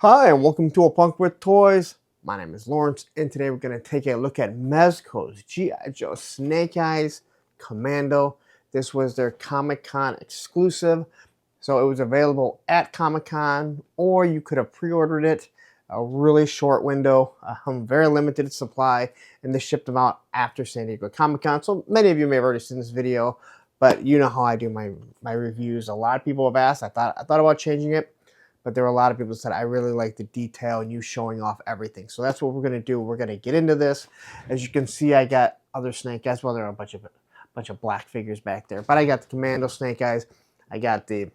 Hi, and welcome to A Punk with Toys. My name is Lawrence, and today we're going to take a look at Mezco's G.I. Joe Snake Eyes Commando. This was their Comic-Con exclusive, so it was available at Comic-Con, or you could have pre-ordered it. A really short window, very limited supply, and they shipped them out after San Diego Comic-Con. So many of you may have already seen this video, but you know how I do my reviews. A lot of people have asked. I thought about changing it. But there were a lot of people that said, I really like the detail and you showing off everything. So that's what we're going to do. We're going to get into this. As you can see, I got other Snake Eyes. Well, there are a bunch of black figures back there. But I got the Commando Snake Eyes. I got the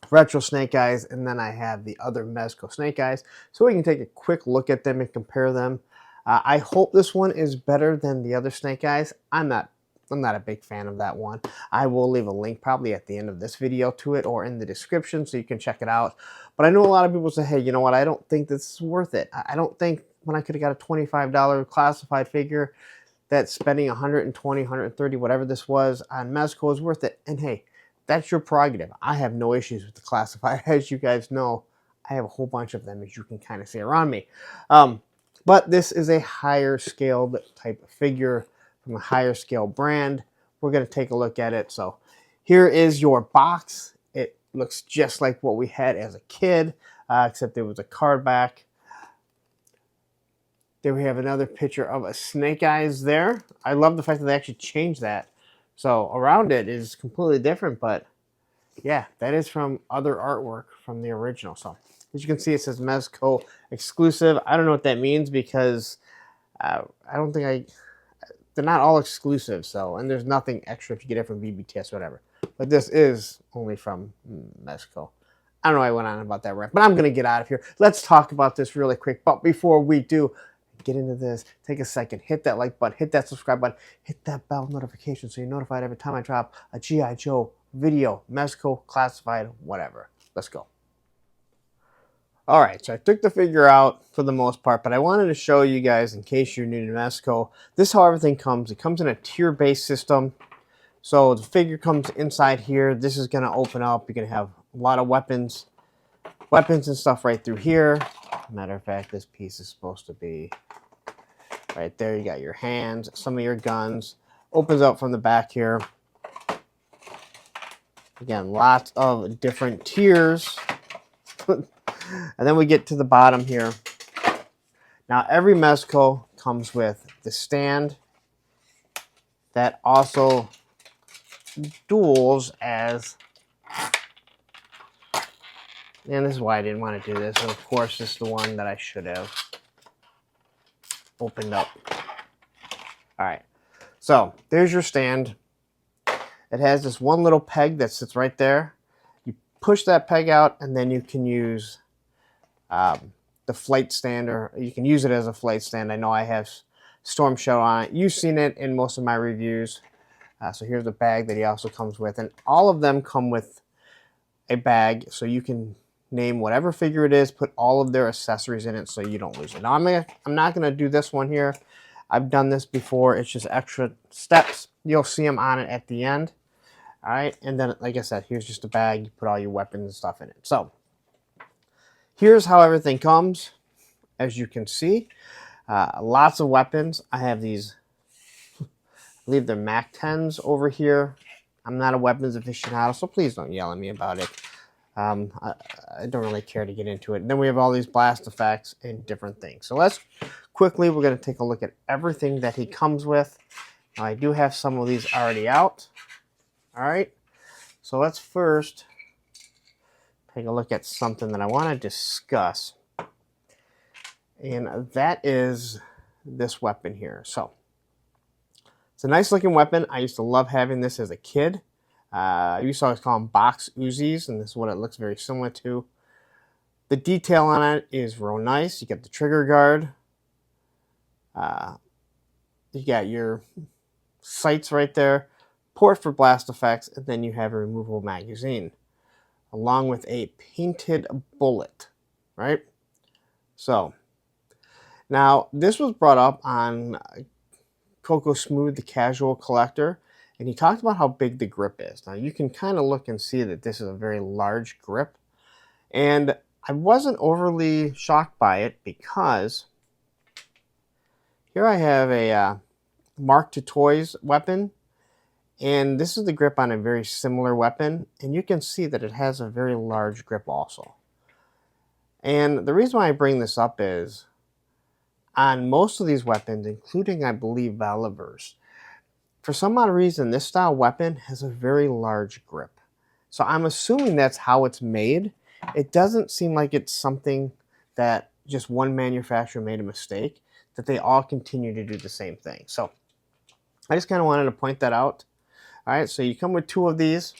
Retro Snake Eyes. And then I have the other Mezco Snake Eyes. So we can take a quick look at them and compare them. I hope this one is better than the other Snake Eyes. I'm not a big fan of that one. I will leave a link probably at the end of this video to it or in the description so you can check it out. But I know a lot of people say, hey, you know what? I don't think this is worth it. I don't think when I could have got a $25 classified figure that spending $120, $130, whatever this was on Mezco is worth it. And hey, that's your prerogative. I have no issues with the classified. As you guys know, I have a whole bunch of them, as you can kind of see around me. But this is a higher scaled type of figure from a higher scale brand. We're going to take a look at it. So here is your box. It looks just like what we had as a kid, except there was a card back. There we have another picture of a Snake Eyes there. I love the fact that they actually changed that. So around it is completely different, but yeah, that is from other artwork from the original. So as you can see, it says Mezco exclusive. I don't know what that means because I don't think they're not all exclusive. So, and there's nothing extra if you get it from BBTS or whatever. But this is only from Mezco. I don't know why I went on about that rant, but I'm going to get out of here. Let's talk about this really quick. But before we do get into this, take a second, hit that like button, hit that subscribe button, hit that bell notification so you're notified every time I drop a G.I. Joe video, Mezco, classified, whatever. Let's go. All right, so I took the figure out for the most part, but I wanted to show you guys, in case you're new to Mezco, this is how everything comes. It comes in a tier-based system. So the figure comes inside here. This is going to open up. You're going to have a lot of weapons and stuff right through here. Matter of fact, this piece is supposed to be right there. You got your hands, some of your guns. Opens up from the back here. Again, lots of different tiers. And then we get to the bottom here. Now, every Mezco comes with the stand that also duels as, and this is why I didn't want to do this. And of course, this is the one that I should have opened up. All right, so there's your stand. It has this one little peg that sits right there. You push that peg out, and then you can use the flight stand, or you can use it as a flight stand. I know I have Storm Shadow on it. You've seen it in most of my reviews. So here's the bag that he also comes with, and all of them come with a bag, so you can name whatever figure it is, put all of their accessories in it so you don't lose it. Now, I'm not going to do this one here. I've done this before. It's just extra steps. You'll see them on it at the end. All right, and then, like I said, here's just a bag. You put all your weapons and stuff in it. So here's how everything comes. As you can see, lots of weapons. I have these, I believe they're Mac 10s over here. I'm not a weapons aficionado, so please don't yell at me about it. I don't really care to get into it. And then we have all these blast effects and different things. So let's quickly, we're going to take a look at everything that he comes with. Now, I do have some of these already out. All right, so let's first take a look at something that I want to discuss, and that is this weapon here. So it's a nice looking weapon. I used to love having this as a kid. I used to always call them box Uzis, and this is what it looks very similar to. The detail on it is real nice. You get the trigger guard. You got your sights right there, port for blast effects, and then you have a removable magazine, along with a painted bullet, right? So, now this was brought up on Coco Smooth, the Casual Collector, and he talked about how big the grip is. Now, you can kind of look and see that this is a very large grip, and I wasn't overly shocked by it because here I have a Mark to Toys weapon, and this is the grip on a very similar weapon, and you can see that it has a very large grip also. And the reason why I bring this up is on most of these weapons, including I believe Valivers, for some odd reason this style weapon has a very large grip. So I'm assuming that's how it's made. It doesn't seem like it's something that just one manufacturer made a mistake, that they all continue to do the same thing. So I just kind of wanted to point that out. All right, so you come with 2 of these.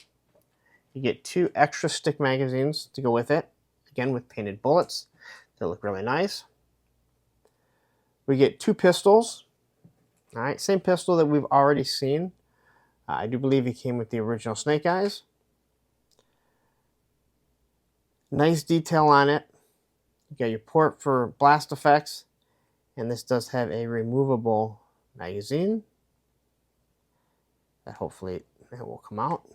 You get 2 extra stick magazines to go with it. Again, with painted bullets. They look really nice. We get 2 pistols. All right, same pistol that we've already seen. I do believe it came with the original Snake Eyes. Nice detail on it. You got your port for blast effects. And this does have a removable magazine that hopefully it will come out.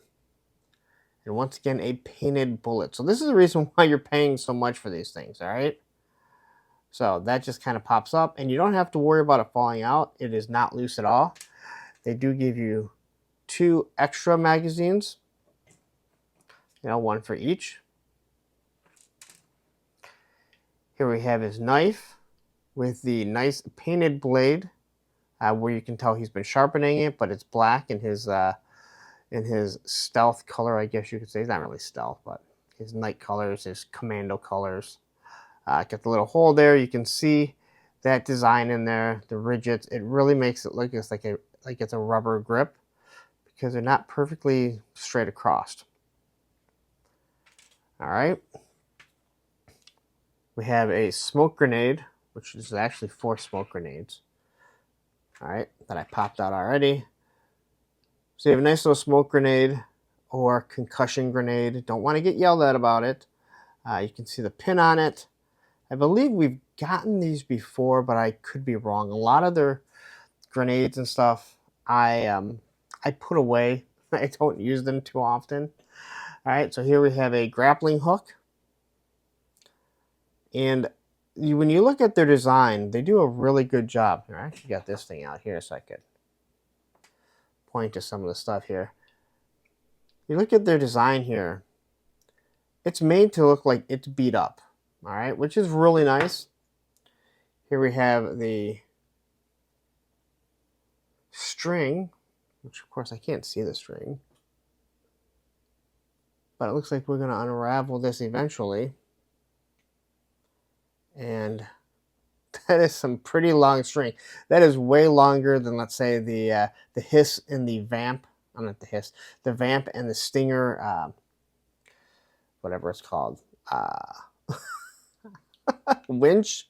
And once again, a painted bullet. So this is the reason why you're paying so much for these things, all right? So that just kind of pops up, and you don't have to worry about it falling out. It is not loose at all. They do give you 2 extra magazines, you know, 1 for each. Here we have his knife with the nice painted blade, where you can tell he's been sharpening it, but it's black in his stealth color, I guess you could say. He's not really stealth, but his night colors, his commando colors. Got the little hole there. You can see that design in there, the ridges. It really makes it look like it's a rubber grip because they're not perfectly straight across. All right. We have a smoke grenade, which is actually 4 smoke grenades. All right, that I popped out already. So you have a nice little smoke grenade or concussion grenade. Don't want to get yelled at about it. You can see the pin on it. I believe we've gotten these before, but I could be wrong. A lot of their grenades and stuff, I put away. I don't use them too often. All right, so here we have a grappling hook. And when you look at their design, they do a really good job. I actually got this thing out here so I could point to some of the stuff here. You look at their design here, it's made to look like it's beat up, all right, which is really nice. Here we have the string, which of course I can't see the string, but it looks like we're going to unravel this eventually. And that is some pretty long string. That is way longer than, let's say, the hiss and the vamp. I'm not the hiss. The vamp and the stinger, whatever it's called, winch.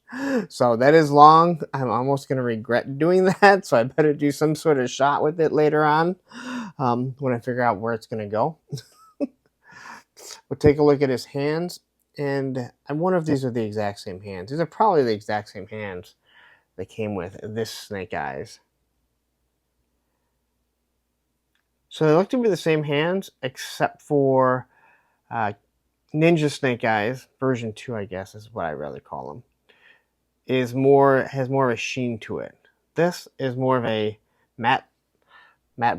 So that is long. I'm almost going to regret doing that. So I better do some sort of shot with it later on when I figure out where it's going to go. We'll take a look at his hands. And I wonder if these are the exact same hands. These are probably the exact same hands that came with this Snake Eyes. So they look to be the same hands, except for Ninja Snake Eyes, version 2, I guess is what I rather call them, has more of a sheen to it. This is more of a matte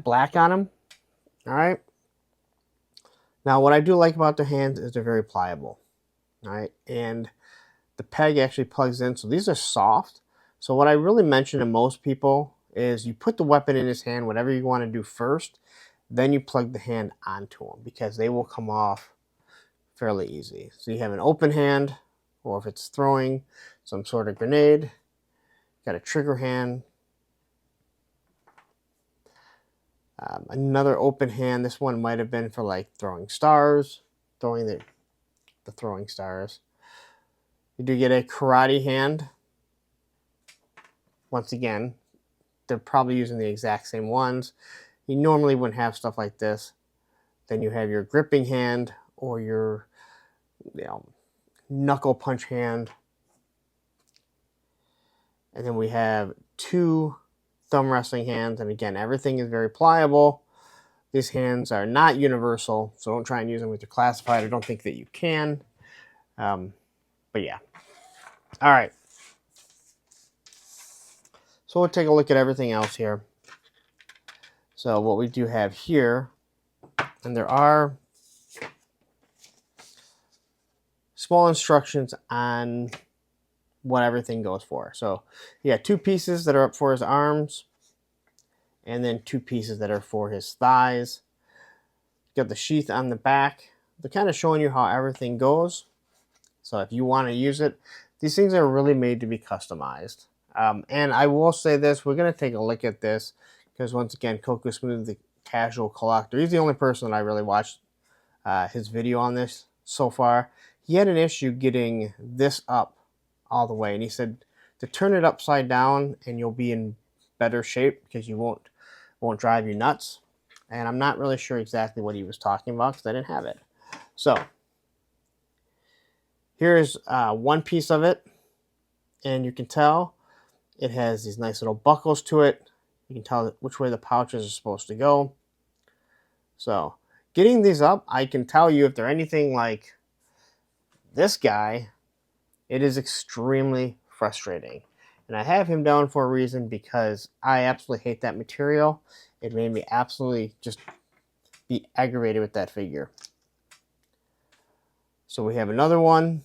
black on them. All right. Now, what I do like about the hands is they're very pliable. All right, and the peg actually plugs in, so these are soft. So what I really mention to most people is you put the weapon in his hand, whatever you want to do first, then you plug the hand onto them because they will come off fairly easy. So you have an open hand, or if it's throwing some sort of grenade, got a trigger hand, another open hand. This one might have been for like throwing stars, throwing the throwing stars. You do get a karate hand. Once again, they're probably using the exact same ones. You normally wouldn't have stuff like this. Then you have your gripping hand or your knuckle punch hand. And then we have 2 thumb wrestling hands. And again, everything is very pliable. These hands are not universal, so don't try and use them with your classified. I don't think that you can. But yeah. All right. So we'll take a look at everything else here. So what we do have here, and there are small instructions on what everything goes for. So you got 2 pieces that are up for his arms, and then 2 pieces that are for his thighs. You got the sheath on the back. They're kind of showing you how everything goes. So if you want to use it, these things are really made to be customized. And I will say this, we're going to take a look at this because once again, Coco Smooth, the casual collector, he's the only person that I really watched his video on this so far. He had an issue getting this up all the way, and he said to turn it upside down and you'll be in better shape because you won't drive you nuts. And I'm not really sure exactly what he was talking about because I didn't have it. So here's one piece of it, and you can tell it has these nice little buckles to it. You can tell which way the pouches are supposed to go. So getting these up, I can tell you if they're anything like this guy, it is extremely frustrating. And I have him down for a reason because I absolutely hate that material. It made me absolutely just be aggravated with that figure. So we have another one.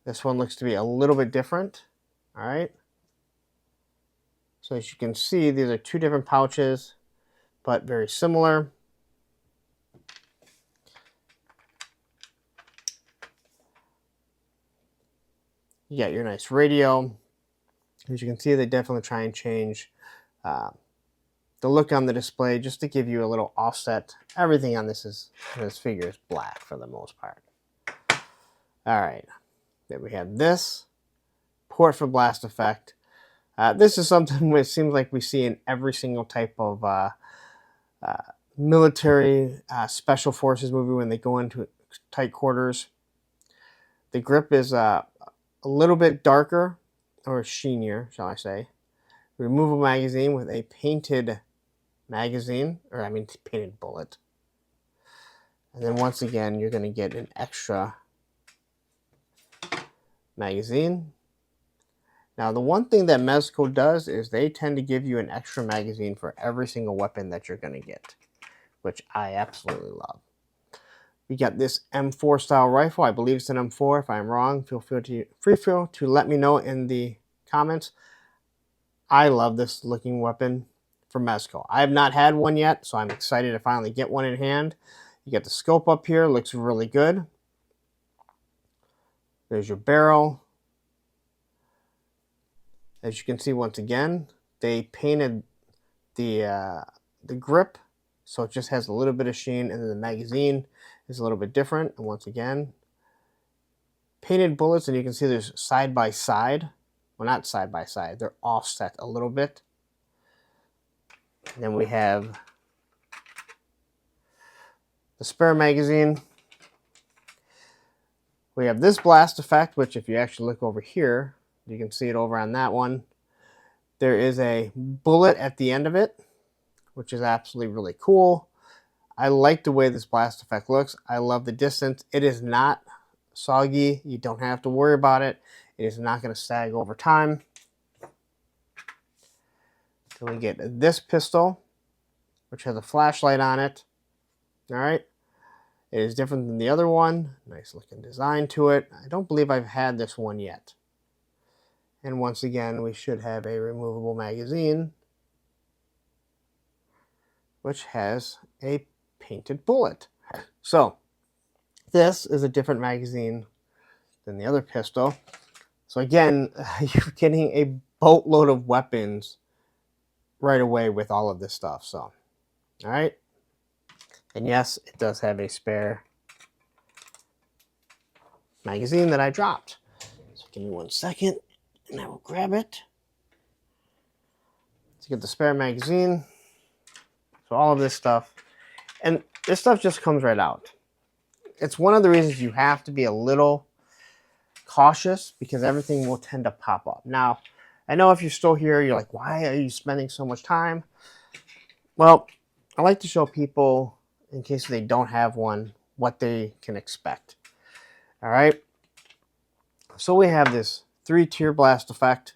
This one looks to be a little bit different. All right. So as you can see, these are 2 different pouches, but very similar. You got your nice radio. As you can see, they definitely try and change the look on the display just to give you a little offset. Everything on this figure is black for the most part. All right. Then we have this port for blast effect. This is something which seems like we see in every single type of military special forces movie when they go into tight quarters. The grip is a little bit darker, or sheenier, shall I say. Removable magazine with a painted magazine, or I mean painted bullet. And then once again, you're going to get an extra magazine. Now, the one thing that Mezco does is they tend to give you an extra magazine for every single weapon that you're going to get, which I absolutely love. We got this M4 style rifle. I believe it's an M4. If I'm wrong, feel free to let me know in the comments. I love this looking weapon from Mezco. I have not had one yet, so I'm excited to finally get one in hand. You got the scope up here. Looks really good. There's your barrel. As you can see, once again, they painted the grip, so it just has a little bit of sheen, and then the magazine is a little bit different. And once again, painted bullets, and you can see there's side by side. Well, not side by side. They're offset a little bit. And then we have the spare magazine. We have this blast effect, which if you actually look over here, you can see it over on that one. There is a bullet at the end of it, which is absolutely really cool. I like the way this blast effect looks. I love the distance. It is not soggy. You don't have to worry about it. It is not going to sag over time. Then we get this pistol, which has a flashlight on it. All right. It is different than the other one. Nice looking design to it. I don't believe I've had this one yet. And once again, we should have a removable magazine, which has a painted bullet. So this is a different magazine than the other pistol. So again, you're getting a boatload of weapons right away with all of this stuff. So, all right. And yes, it does have a spare magazine that I dropped. So give me 1 second and I will grab it. To get the spare magazine. So all of this stuff. And this stuff just comes right out. It's one of the reasons you have to be a little cautious because everything will tend to pop up. Now, I know if you're still here, you're like, why are you spending so much time? Well, I like to show people, in case they don't have one, what they can expect. All right. So we have this 3-tier blast effect.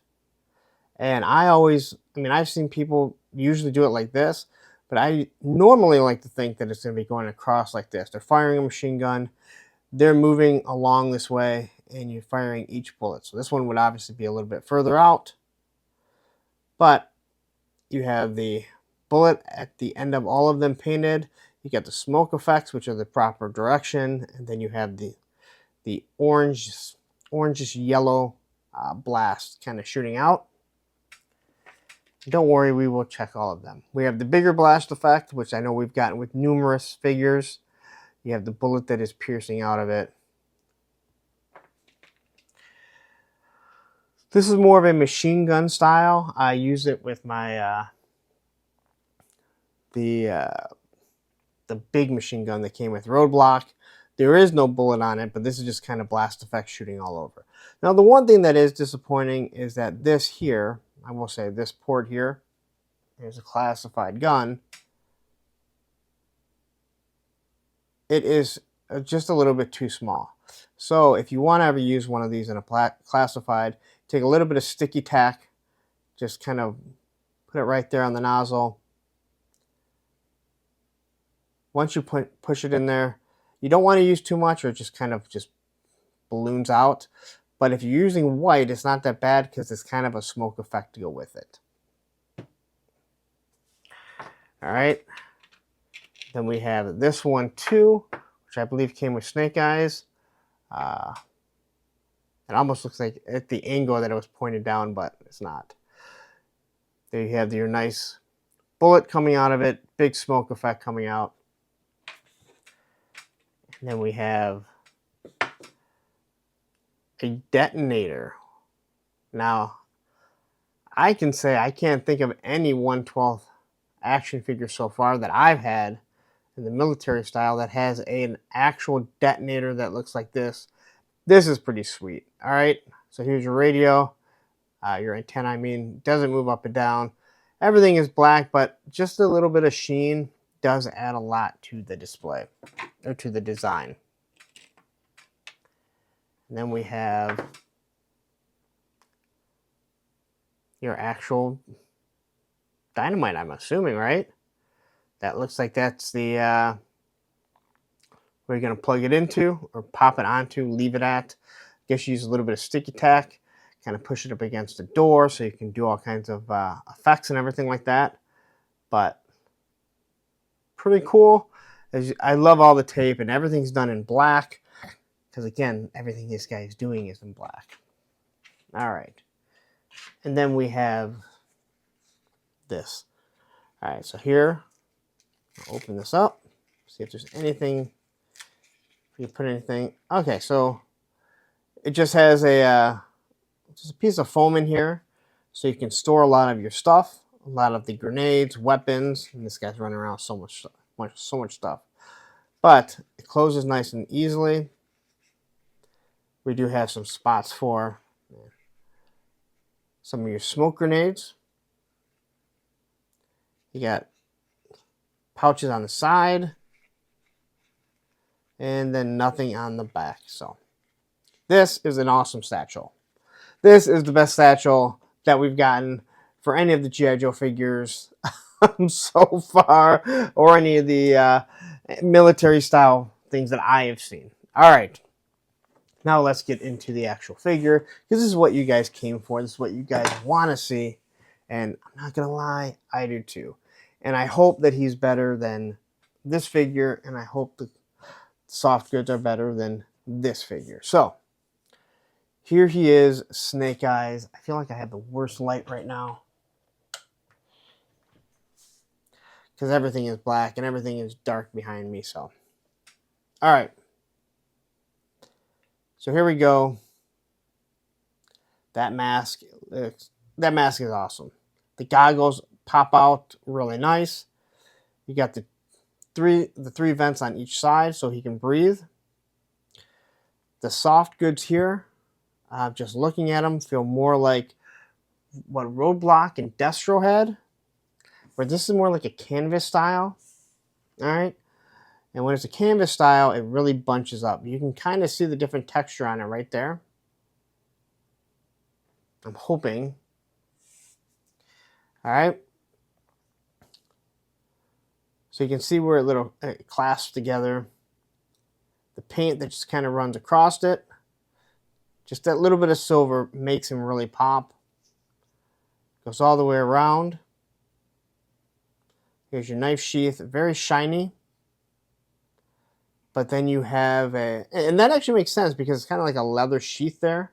And I've seen people usually do it like this, but I normally like to think that it's going to be going across like this. They're firing a machine gun, they're moving along this way, and you're firing each bullet. So this one would obviously be a little bit further out, but you have the bullet at the end of all of them painted. You got the smoke effects, which are the proper direction, and then you have the orangish yellow blast kind of shooting out. Don't worry, we will check all of them. We have the bigger blast effect, which I know we've gotten with numerous figures. You have the bullet that is piercing out of it. This is more of a machine gun style. I use it with my the big machine gun that came with Roadblock. There is no bullet on it, but this is just kind of blast effect shooting all over. Now, the one thing that is disappointing is that this here, I will say this port here, is a classified gun. It is just a little bit too small. So if you want to ever use one of these in a classified, take a little bit of sticky tack, just kind of put it right there on the nozzle. Once you push it in there, you don't want to use too much or it just kind of balloons out. But if you're using white, it's not that bad because it's kind of a smoke effect to go with it. All right. Then we have this one too, which I believe came with Snake Eyes. It almost looks like at the angle that it was pointed down, but it's not. There you have your nice bullet coming out of it, big smoke effect coming out. And then we have a detonator. Now, I can say I can't think of any 1/12 action figure so far that I've had in the military style that has an actual detonator that looks like this. This is pretty sweet. All right, so here's your radio, your antenna. Doesn't move up and down. Everything is black, but just a little bit of sheen does add a lot to the display or to the design. And then we have your actual dynamite, I'm assuming, right? That looks like that's the where you're going to plug it into or pop it onto, leave it at. Guess you use a little bit of sticky tack, kind of push it up against the door so you can do all kinds of effects and everything like that. But pretty cool. I love all the tape and everything's done in black because, again, everything this guy is doing is in black. All right. And then we have this. All right, so here, I'll open this up, see if there's anything. If you put anything, okay, so it just has just a piece of foam in here, so you can store a lot of your stuff, a lot of the grenades, weapons, and this guy's running around so much stuff. But it closes nice and easily. We do have some spots for some of your smoke grenades. You got pouches on the side, and then nothing on the back. So this is an awesome satchel. This is the best satchel that we've gotten for any of the G.I. Joe figures so far, or any of the military style things that I have seen. All right, now let's get into the actual figure, because this is what you guys came for. This is what you guys want to see, and I'm not gonna lie, I do too. And I hope that he's better than this figure, and I hope the soft goods are better than this figure. So here he is, Snake Eyes. I feel like I have the worst light right now because everything is black and everything is dark behind me. So, all right. So here we go. That mask is awesome. The goggles pop out really nice. You got the three vents on each side so he can breathe. The soft goods here, just looking at them, feel more like what Roadblock and Destro had, where this is more like a canvas style. All right. And when it's a canvas style, it really bunches up. You can kind of see the different texture on it right there. I'm hoping. All right. So you can see where it clasps together. The paint that just kind of runs across it. Just that little bit of silver makes him really pop. Goes all the way around. Here's your knife sheath, very shiny. But then you have and that actually makes sense because it's kind of like a leather sheath there,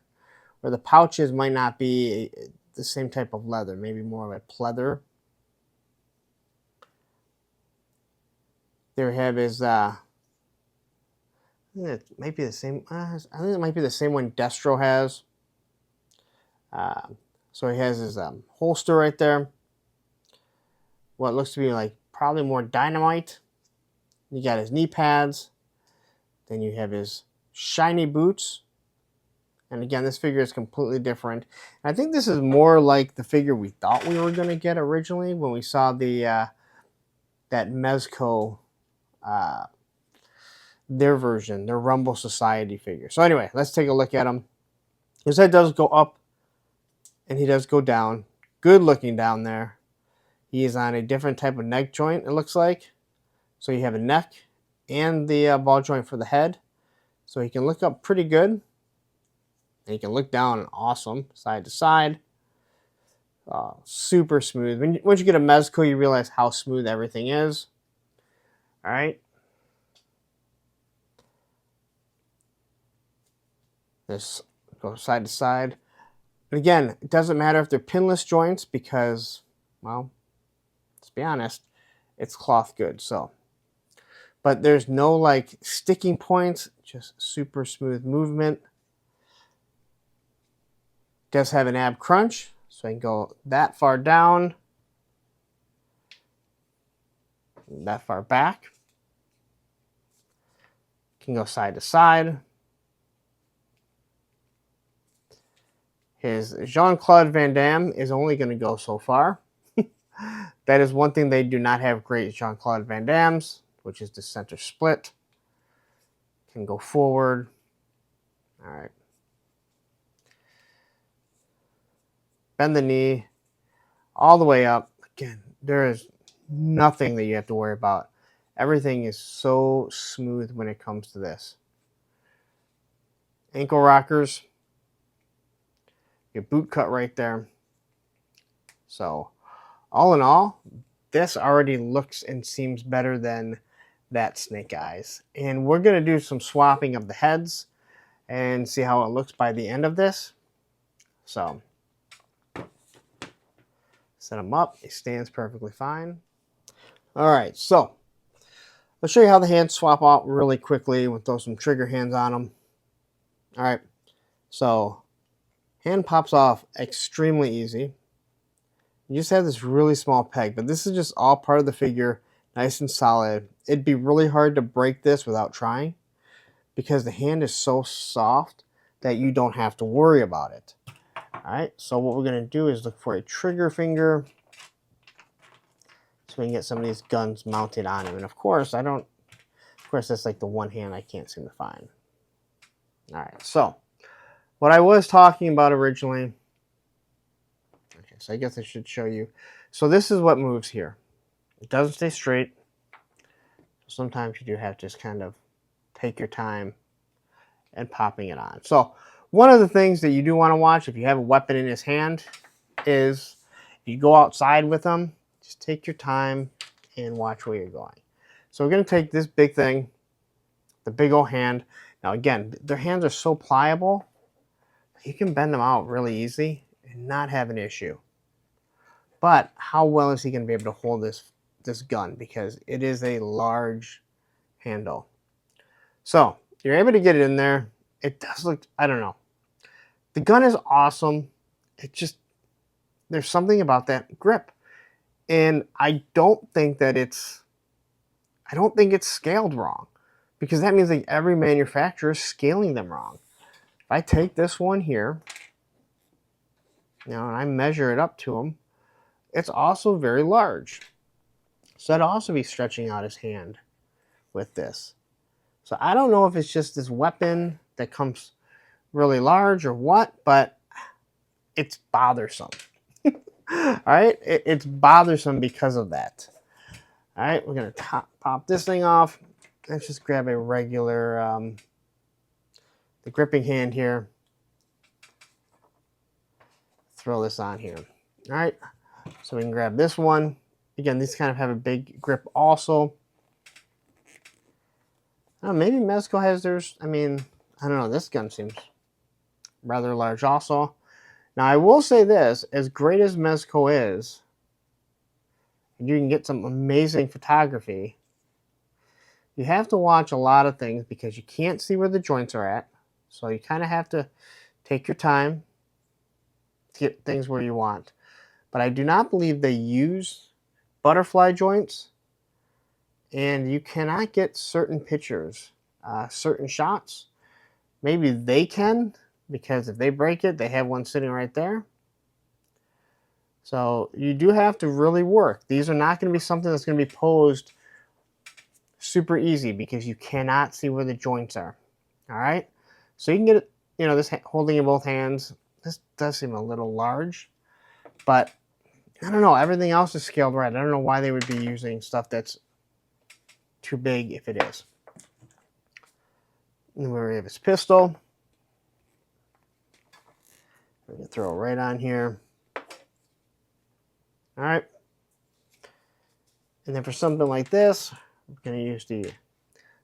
where the pouches might not be the same type of leather, maybe more of a pleather. There we have his, I think it might be the same, I think it might be the same one Destro has. So he has his holster right there. What looks to be like probably more dynamite. You got his knee pads. Then you have his shiny boots. And again, this figure is completely different. And I think this is more like the figure we thought we were going to get originally when we saw the that Mezco, their version, their Rumble Society figure. So anyway, let's take a look at him. His head does go up and he does go down. Good looking down there. He is on a different type of neck joint, it looks like. So you have a neck and the ball joint for the head. So he can look up pretty good. And you can look down awesome, side to side. Super smooth. Once you get a Mezco, you realize how smooth everything is. All right. This goes side to side. And again, it doesn't matter if they're pinless joints because, well, let's be honest, it's cloth good. So, but there's no like sticking points, just super smooth movement. Does have an ab crunch, so I can go that far down, that far back. Can go side to side. His Jean-Claude Van Damme is only going to go so far. That is one thing they do not have great Jean-Claude Van Dammes, which is the center split. Can go forward. All right. Bend the knee all the way up. Again, there is nothing that you have to worry about. Everything is so smooth when it comes to this. Ankle rockers. Your boot cut right there. So, all in all, this already looks and seems better than that Snake Eyes. And we're going to do some swapping of the heads and see how it looks by the end of this. So, set him up. He stands perfectly fine. All right, so I'll show you how the hands swap out really quickly. We'll throw some trigger hands on them. All right, so hand pops off extremely easy. You just have this really small peg, but this is just all part of the figure, nice and solid. It'd be really hard to break this without trying because the hand is so soft that you don't have to worry about it. All right, so what we're going to do is look for a trigger finger so we can get some of these guns mounted on him. And of course, that's like the one hand I can't seem to find. All right, so what I was talking about originally, okay, so I guess I should show you. So this is what moves here. It doesn't stay straight. Sometimes you do have to just kind of take your time and popping it on. So one of the things that you do want to watch if you have a weapon in his hand is if you go outside with them, just take your time and watch where you're going. So we're going to take this big thing, the big old hand. Now again, their hands are so pliable, you can bend them out really easy and not have an issue. But how well is he going to be able to hold this gun? Because it is a large handle. So you're able to get it in there. It does look, I don't know. The gun is awesome. It just, there's something about that grip. And I don't think it's scaled wrong. Because that means like every manufacturer is scaling them wrong. If I take this one here, and I measure it up to him, it's also very large. So I'd also be stretching out his hand with this. So I don't know if it's just this weapon that comes really large or what, but it's bothersome. All right, it's bothersome because of that. All right, we're gonna pop this thing off. Let's just grab a regular, the gripping hand here. Throw this on here. All right, so we can grab this one. Again, these kind of have a big grip also. Maybe Mezco has theirs. I mean, I don't know. This gun seems rather large also. Now, I will say this. As great as Mezco is, you can get some amazing photography. You have to watch a lot of things because you can't see where the joints are at. So you kind of have to take your time to get things where you want. But I do not believe they use butterfly joints. And you cannot get certain pictures, certain shots. Maybe they can, because if they break it, they have one sitting right there. So you do have to really work. These are not going to be something that's going to be posed super easy because you cannot see where the joints are. All right. So you can get it, you know, this holding in both hands. This does seem a little large, but I don't know. Everything else is scaled right. I don't know why they would be using stuff that's too big if it is. And then we have his pistol. We're going to throw it right on here. All right. And then for something like this, we're going to use the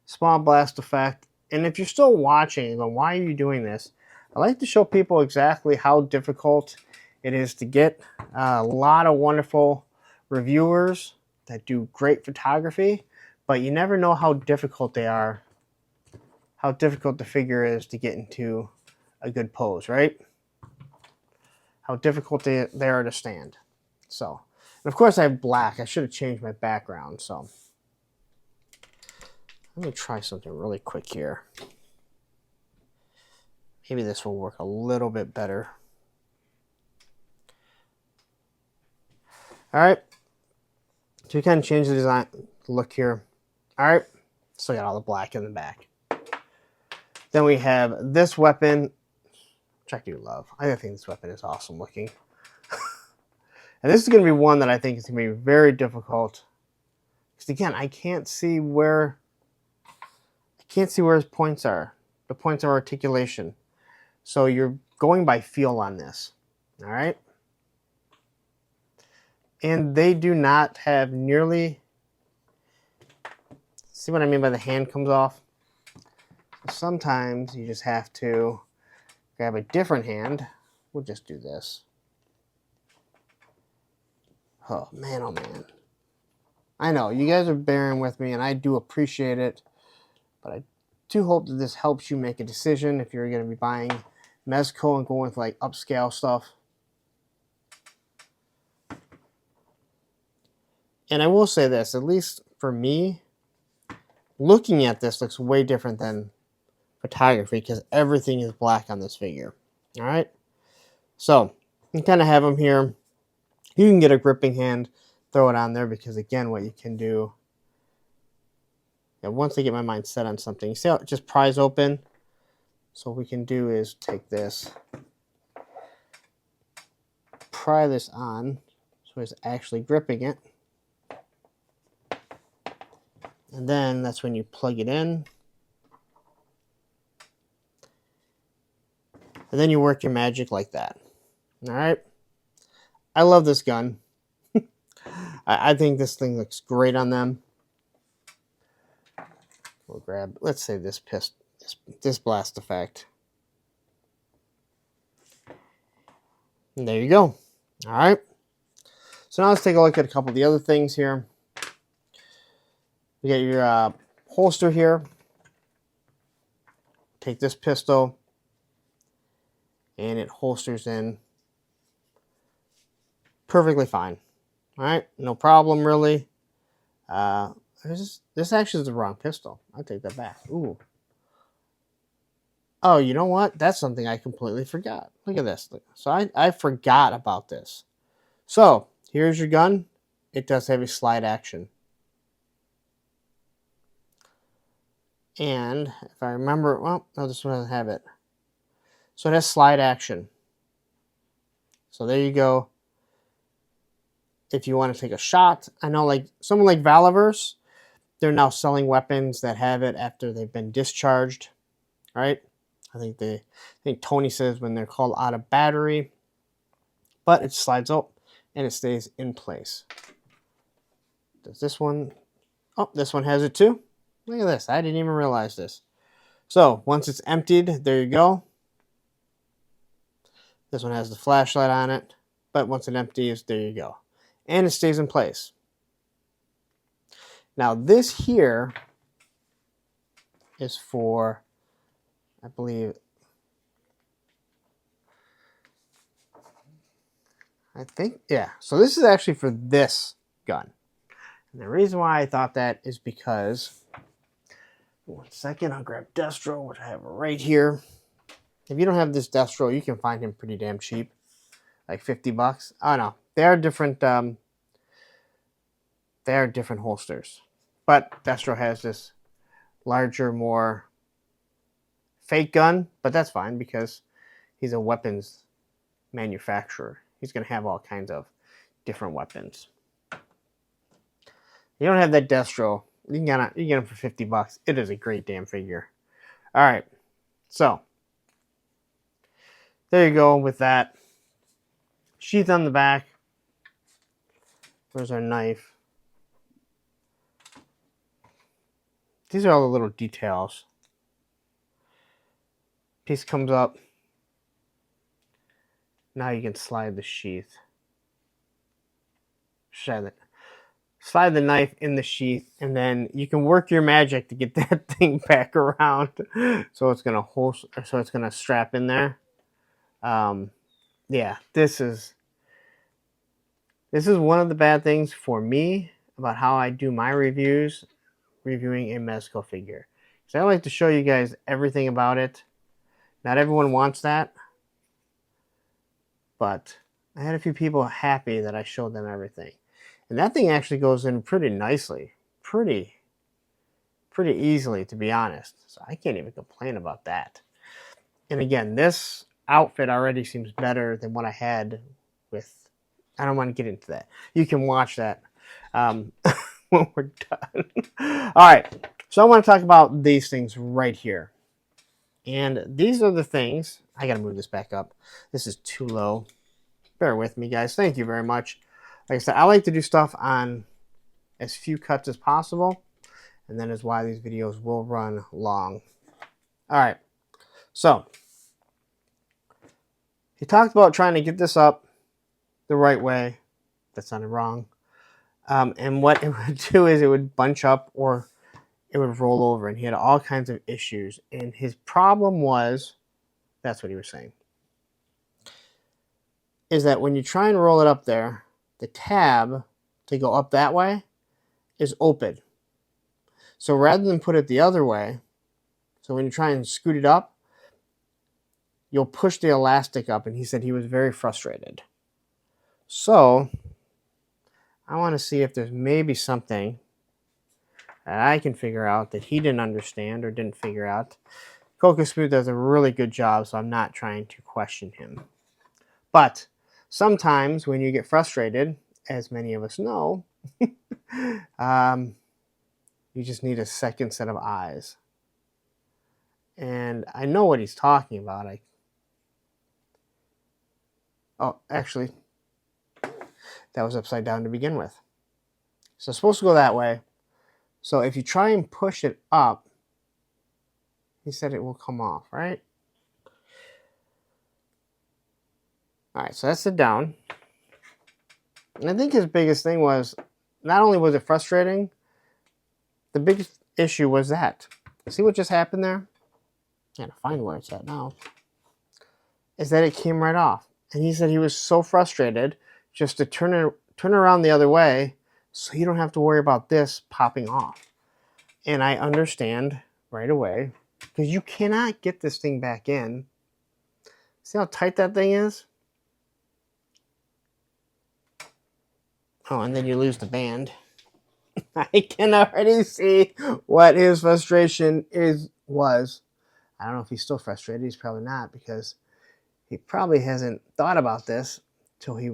small blast effect. And if you're still watching, then why are you doing this? I like to show people exactly how difficult it is to get a lot of wonderful reviewers that do great photography, but you never know how difficult they are, how difficult the figure is to get into a good pose, right? How difficult they are to stand. So, and of course I have black. I should have changed my background, so. Let me try something really quick here. Maybe this will work a little bit better. All right. So we kind of change the design look here. All right. Still got all the black in the back. Then we have this weapon, which I do love. I think this weapon is awesome looking. And this is going to be one that I think is going to be very difficult. Because again, I can't see where his points are. The points of articulation. So you're going by feel on this. All right. And they do not have nearly, see what I mean by the hand comes off? Sometimes you just have to grab a different hand. We'll just do this. Oh man, I know, you guys are bearing with me and I do appreciate it. But I do hope that this helps you make a decision if you're going to be buying Mezco and going with like upscale stuff. And I will say this, at least for me, looking at this looks way different than photography because everything is black on this figure. All right. So you kind of have them here. You can get a gripping hand, throw it on there because again, what you can do. And once I get my mind set on something, you see how it just pries open? So what we can do is take this, pry this on, so it's actually gripping it. And then that's when you plug it in. And then you work your magic like that. All right. I love this gun. I think this thing looks great on them. We'll grab, let's say this blast effect. And there you go. All right. So now let's take a look at a couple of the other things here. You get your holster here. Take this pistol. And it holsters in perfectly fine. All right. No problem, really. This actually is the wrong pistol. I'll take that back. Ooh. Oh, you know what? That's something I completely forgot. Look at this. So I forgot about this. So here's your gun. It does have a slide action. And if I remember, well, no, this one doesn't have it. So it has slide action. So there you go. If you want to take a shot, I know like someone like Valiverse, they're now selling weapons that have it after they've been discharged, right? I think Tony says when they're called out of battery, but it slides up and it stays in place. Does this one? Oh, this one has it too. Look at this. I didn't even realize this. So once it's emptied, there you go. This one has the flashlight on it, but once it empties, there you go. And it stays in place. Now this here is for, I believe, yeah. So this is actually for this gun. And the reason why I thought that is because, 1 second, I'll grab Destro, which I have right here. If you don't have this Destro, you can find him pretty damn cheap, like $50. Oh no, they are different. They are different holsters, but Destro has this larger, more fake gun, but that's fine because he's a weapons manufacturer. He's going to have all kinds of different weapons. You don't have that Destro, you can get him for $50. It is a great damn figure. All right, so there you go with that. Sheath on the back. Where's our knife? These are all the little details. Piece comes up. Now you can slide the sheath. Slide the knife in the sheath, and then you can work your magic to get that thing back around. So it's gonna strap in there. Yeah, this is one of the bad things for me about how I do my reviews, reviewing a Mezco figure. So I like to show you guys everything about it. Not everyone wants that, but I had a few people happy that I showed them everything. And that thing actually goes in pretty nicely, pretty easily, to be honest. So I can't even complain about that. And again, this outfit already seems better than what I had with, I don't want to get into that. You can watch that when we're done. All right, so I want to talk about these things right here. And these are the things, I got to move this back up. This is too low. Bear with me, guys. Thank you very much. Like I said, I like to do stuff on as few cuts as possible, and that is why these videos will run long. All right, so he talked about trying to get this up the right way. That sounded wrong. And what it would do is it would bunch up or it would roll over, and he had all kinds of issues. And his problem was, that's what he was saying, is that when you try and roll it up there, the tab to go up that way is open. So rather than put it the other way, so when you try and scoot it up, you'll push the elastic up, and he said he was very frustrated. So I want to see if there's maybe something that I can figure out that he didn't understand or didn't figure out. Coco Smooth does a really good job, so I'm not trying to question him. But sometimes when you get frustrated, as many of us know, you just need a second set of eyes. And I know what he's talking about. Oh, actually, that was upside down to begin with. So it's supposed to go that way. So if you try and push it up, he said it will come off, right? All right, so that's it down. And I think his biggest thing was, not only was it frustrating, the biggest issue was that. See what just happened there? I gotta find where it's at now. Is that it came right off. And he said he was so frustrated just to turn around the other way so you don't have to worry about this popping off. And I understand right away, because you cannot get this thing back in. See how tight that thing is? Oh, and then you lose the band. I can already see what his frustration was. I don't know if he's still frustrated. He's probably not, because he probably hasn't thought about this till he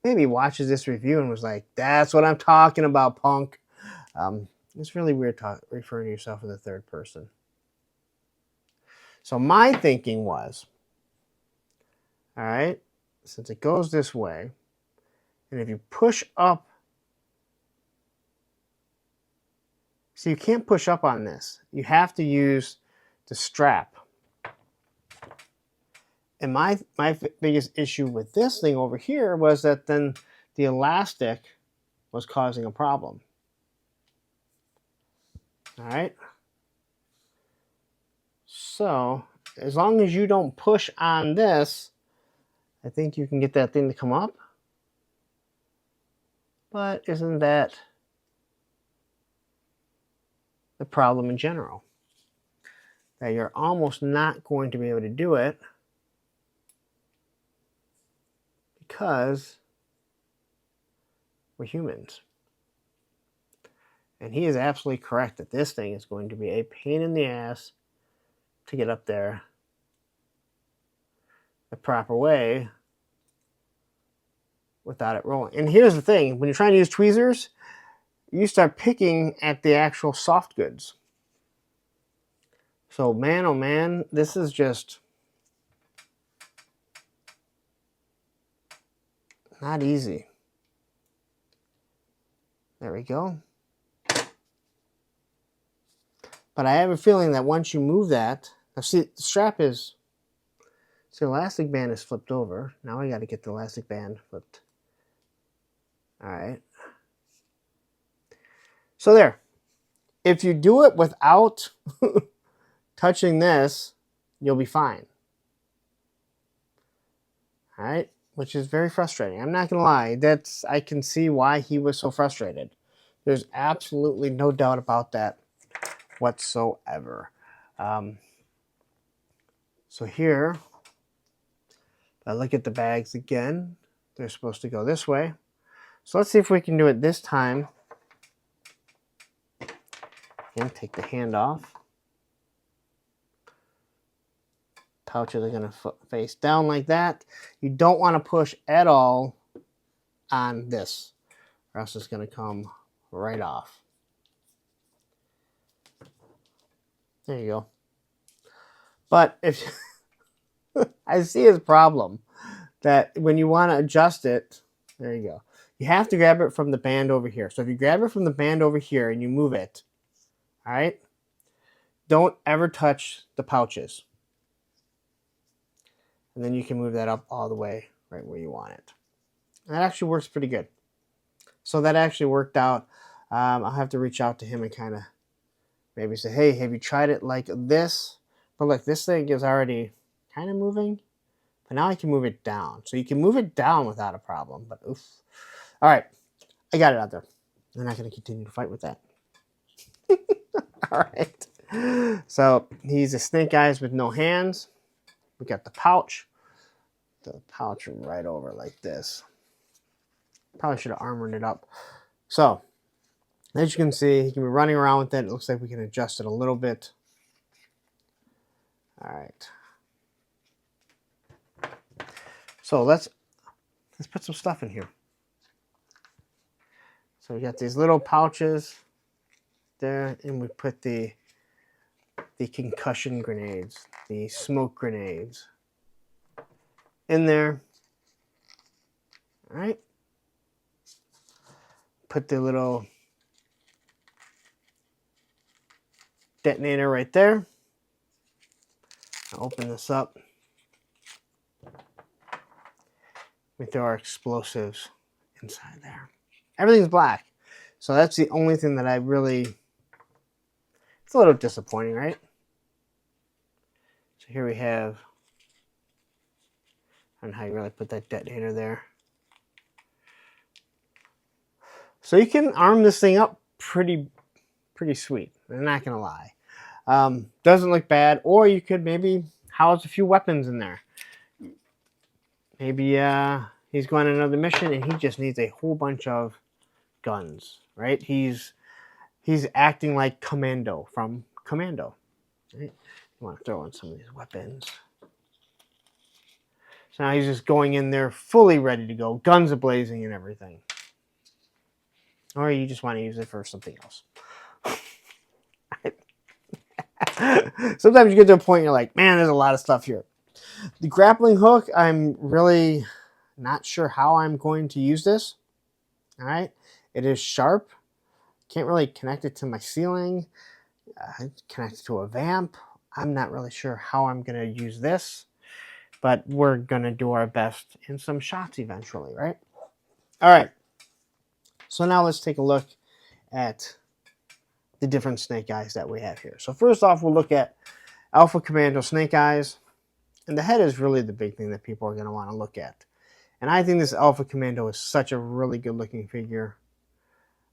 maybe watches this review and was like, "That's what I'm talking about, punk." It's really weird referring to yourself in the third person. So my thinking was, all right, since it goes this way, and if you push up, so you can't push up on this. You have to use the strap. And my biggest issue with this thing over here was that then the elastic was causing a problem. All right. So as long as you don't push on this, I think you can get that thing to come up. But isn't that the problem in general? That you're almost not going to be able to do it because we're humans. And he is absolutely correct that this thing is going to be a pain in the ass to get up there the proper way without it rolling. And here's the thing, when you're trying to use tweezers, you start picking at the actual soft goods. So man, oh man, this is just not easy. There we go. But I have a feeling that once you move that, now see, the strap is, so the elastic band is flipped over. Now I got to get the elastic band flipped. All right. So there. If you do it without touching this, you'll be fine. All right. Which is very frustrating. I'm not going to lie. I can see why he was so frustrated. There's absolutely no doubt about that whatsoever. So here, if I look at the bags again, they're supposed to go this way. So let's see if we can do it this time. Again, take the hand off. Pouches are going to face down like that. You don't want to push at all on this, or else it's going to come right off. There you go. But if I see his problem, that when you want to adjust it, there you go. You have to grab it from the band over here. So if you grab it from the band over here and you move it, all right, don't ever touch the pouches. And then you can move that up all the way right where you want it. And that actually works pretty good. So that actually worked out. I'll have to reach out to him and kind of maybe say, hey, have you tried it like this? But look, this thing is already kind of moving. But now I can move it down. So you can move it down without a problem. But oof. All right. I got it out there. I'm not going to continue to fight with that. All right. So he's a snake eyes with no hands. We got the pouch. The pouch right over like this. Probably should have armored it up. So as you can see, he can be running around with it. It looks like we can adjust it a little bit. All right. So let's put some stuff in here. So we got these little pouches there, and we put the concussion grenades, the smoke grenades in there. All right. Put the little detonator right there. I'll open this up. We throw our explosives inside there. Everything's black. So that's the only thing that I really, it's a little disappointing, right? So here we have, I don't know how you really put that detonator there. So you can arm this thing up pretty sweet. I'm not going to lie. Doesn't look bad. Or you could maybe house a few weapons in there. Maybe he's going on another mission and he just needs a whole bunch of guns, right? He's acting like Commando from Commando. Right? You want to throw in some of these weapons. So now he's just going in there fully ready to go, guns a-blazing and everything. Or you just want to use it for something else. Sometimes you get to a point you're like, man, there's a lot of stuff here. The grappling hook, I'm really not sure how I'm going to use this. All right. It is sharp. Can't really connect it to my ceiling. Connect it to a vamp. I'm not really sure how I'm going to use this. But we're going to do our best in some shots eventually, right? All right. So now let's take a look at the different snake eyes that we have here. So first off, we'll look at Alpha Commando snake eyes. And the head is really the big thing that people are going to want to look at. And I think this Alpha Commando is such a really good looking figure.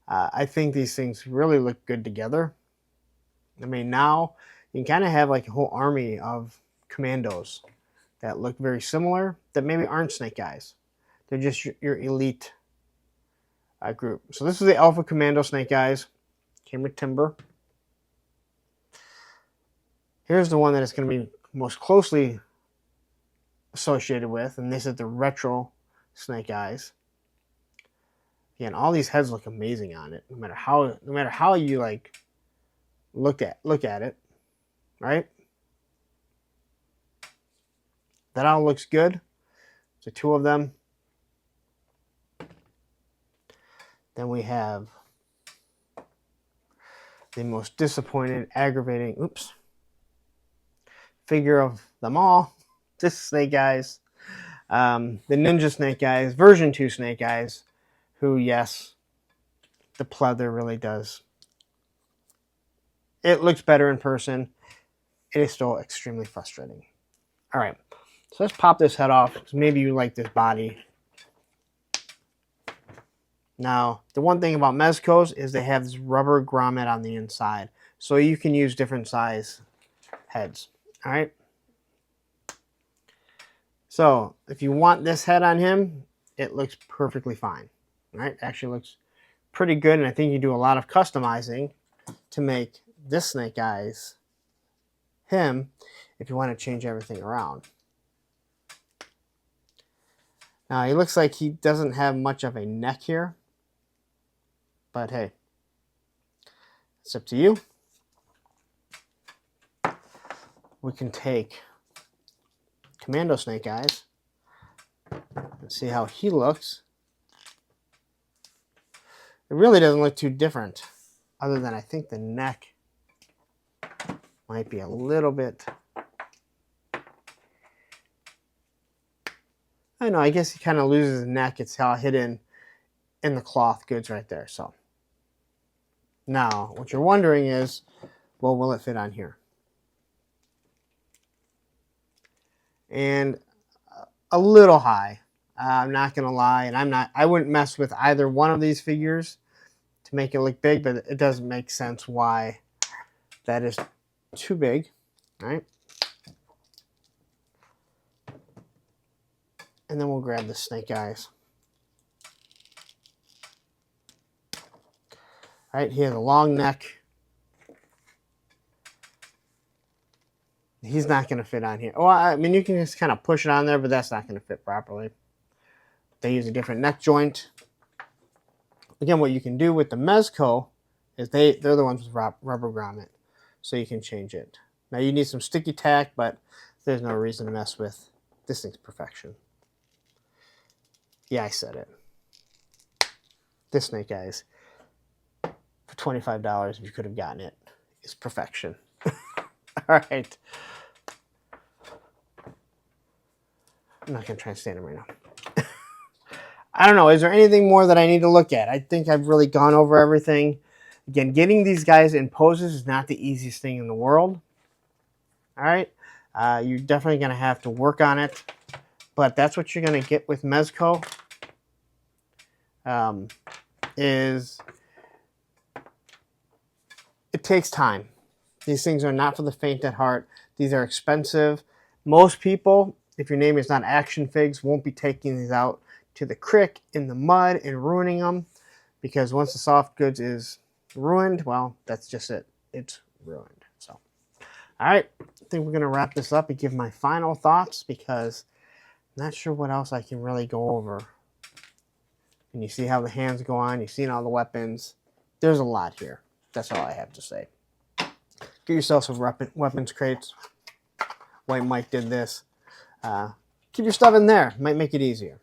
I think these things really look good together. I mean, now you can kind of have like a whole army of commandos that look very similar that maybe aren't snake eyes. They're just your elite group. So this is the Alpha Commando snake eyes. Came with timber. Here's the one that it's going to be most closely associated with, and this is the retro snake eyes. Again, all these heads look amazing on it, no matter how you like look at it, right? That all looks good. So two of them. Then we have the most disappointed, aggravating, figure of them all. This snake eyes. The Ninja Snake Eyes, version 2 Snake Eyes, who, yes, the pleather really does. It looks better in person. It is still extremely frustrating. All right, so let's pop this head off, because maybe you like this body. Now, the one thing about Mezcos is they have this rubber grommet on the inside, so you can use different size heads. All right. So if you want this head on him, it looks perfectly fine. All right. Actually looks pretty good, and I think you do a lot of customizing to make this snake eyes him if you want to change everything around. Now, he looks like he doesn't have much of a neck here. But hey, it's up to you. We can take Commando Snake Eyes and see how he looks. It really doesn't look too different, other than I think the neck might be a little bit... I know, I guess he kind of loses his neck. It's all hidden in the cloth goods right there. So now what you're wondering is, well, will it fit on here? And a little high. I'm not going to lie. And I wouldn't mess with either one of these figures to make it look big, but it doesn't make sense why that is too big, right? And then we'll grab the snake eyes. All right, he has a long neck. He's not going to fit on here. Oh, I mean, you can just kind of push it on there, but that's not going to fit properly. They use a different neck joint. Again, what you can do with the Mezco is they're the ones with rubber grommet, so you can change it. Now, you need some sticky tack, but there's no reason to mess with this thing's perfection. Yeah, I said it. This snake eyes, for $25, if you could have gotten it, is perfection. All right. I'm not going to try and stand him right now. I don't know. Is there anything more that I need to look at? I think I've really gone over everything. Again, getting these guys in poses is not the easiest thing in the world. All right. You're definitely going to have to work on it. But that's what you're going to get with Mezco. Is it takes time. These things are not for the faint at heart. These are expensive. Most people, if your name is not Action Figs, won't be taking these out to the creek in the mud and ruining them, because once the soft goods is ruined, well, that's just it. It's ruined. So, all right, I think we're going to wrap this up and give my final thoughts, because Not sure what else I can really go over. And you see how the hands go on. You've seen all the weapons. There's a lot here. That's all I have to say. Get yourself some weapons crates. White Mike did this. Keep your stuff in there. Might make it easier.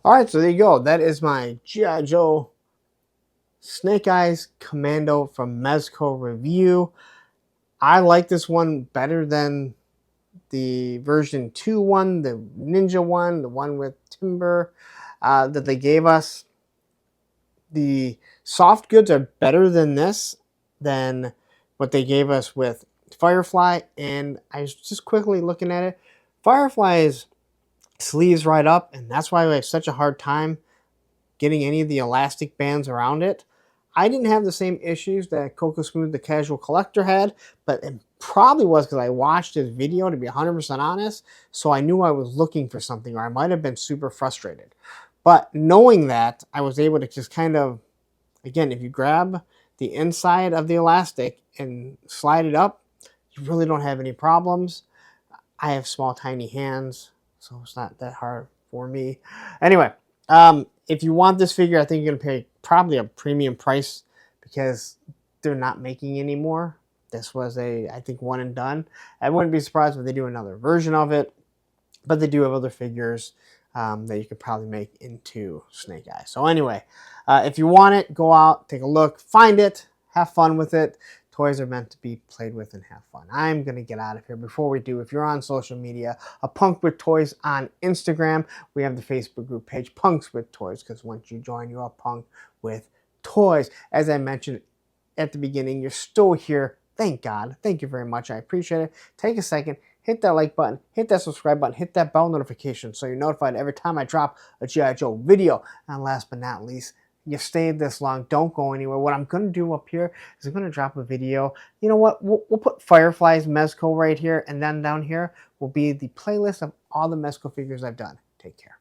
All right, so there you go. That is my G.I. Joe Snake Eyes Commando from Mezco review. I like this one better than the version 2 one, the Ninja one, the one with Timber that they gave us. The soft goods are better than this, than what they gave us with Firefly. And I was just quickly looking at it. Firefly's sleeves right up, and that's why I have such a hard time getting any of the elastic bands around it. I didn't have the same issues that Coco Smooth, the casual collector, had, but it probably was because I watched his video, to be 100% honest, so I knew I was looking for something, or I might have been super frustrated. But knowing that, I was able to just kind of, again, if you grab the inside of the elastic and slide it up, you really don't have any problems. I have small, tiny hands, so it's not that hard for me. Anyway, if you want this figure, I think you're going to pay probably a premium price because they're not making any more. This was I think, one and done. I wouldn't be surprised if they do another version of it, but they do have other figures that you could probably make into Snake Eyes. So anyway, if you want it, go out, take a look, find it, have fun with it. Toys are meant to be played with and have fun. I'm going to get out of here. Before we do, if you're on social media, a Punk with Toys on Instagram. We have the Facebook group page, Punks with Toys, because once you join, you're a Punk with Toys. As I mentioned at the beginning, you're still here. Thank God. Thank you very much. I appreciate it. Take a second, hit that like button, hit that subscribe button, hit that bell notification so you're notified every time I drop a G.I. Joe video. And last but not least, you stayed this long, don't go anywhere. What I'm going to do up here is I'm going to drop a video. You know what? We'll put Firefly's Mezco right here, and then down here will be the playlist of all the Mezco figures I've done. Take care.